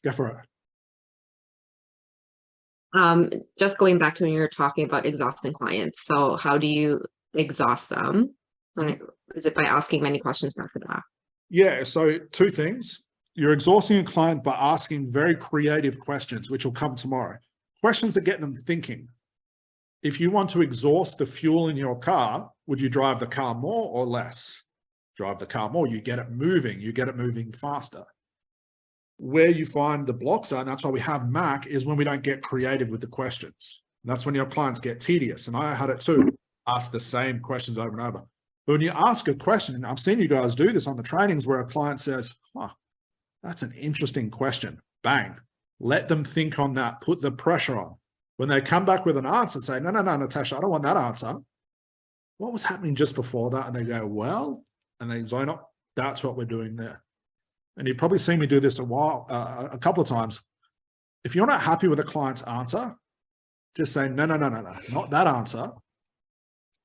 Go for it. Just going back to when you were talking about exhausting clients. So how do you exhaust them? Is it by asking many questions back to back? Yeah, so two things. You're exhausting a client by asking very creative questions, which will come tomorrow. Questions that get them thinking. If you want to exhaust the fuel in your car, would you drive the car more or less? Drive the car more. You get it moving faster. Where you find the blocks are, and that's why we have Mac, is when we don't get creative with the questions. And that's when your clients get tedious. And I had it too, ask the same questions over and over. But when you ask a question, and I've seen you guys do this on the trainings where a client says, oh, that's an interesting question. Bang. Let them think on that. Put the pressure on. When they come back with an answer, say, no, Natasha, I don't want that answer. What was happening just before that? And they go, well, and they zone up. That's what we're doing there. And you've probably seen me do this a couple of times. If you're not happy with a client's answer, just say, no, not that answer.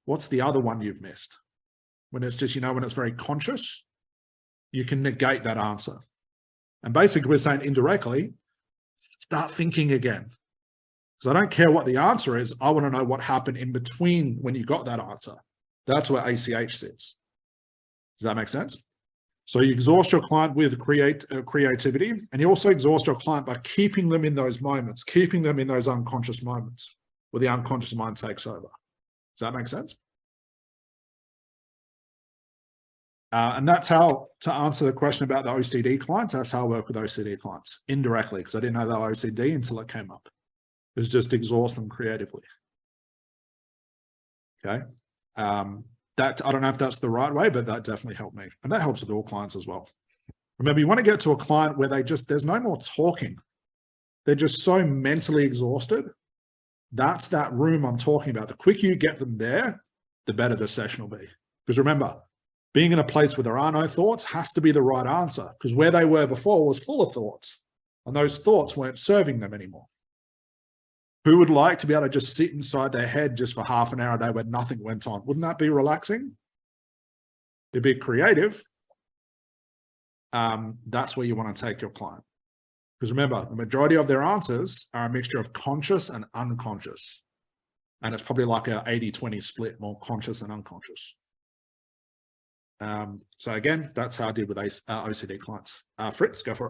What's the other one you've missed? When it's just, when it's very conscious, you can negate that answer. And basically we're saying indirectly, start thinking again. Because I don't care what the answer is. I want to know what happened in between when you got that answer. That's where ACH sits. Does that make sense? So you exhaust your client with creativity, and you also exhaust your client by keeping them in those moments, keeping them in those unconscious moments where the unconscious mind takes over. Does that make sense? And that's how, to answer the question about the OCD clients, that's how I work with OCD clients, indirectly, because I didn't know they were OCD until it came up. It was just exhaust them creatively. Okay. That, I don't know if that's the right way, but that definitely helped me. And that helps with all clients as well. Remember, you want to get to a client where there's no more talking. They're just so mentally exhausted. That's that room I'm talking about. The quicker you get them there, the better the session will be. Because remember, being in a place where there are no thoughts has to be the right answer, because where they were before was full of thoughts, and those thoughts weren't serving them anymore. Who would like to be able to just sit inside their head just for half an hour a day where nothing went on? Wouldn't that be relaxing? It'd be creative. That's where you want to take your client. Because remember, the majority of their answers are a mixture of conscious and unconscious. And it's probably like a 80-20 split, more conscious and unconscious. So again, that's how I did with OCD clients. Fritz, go for it.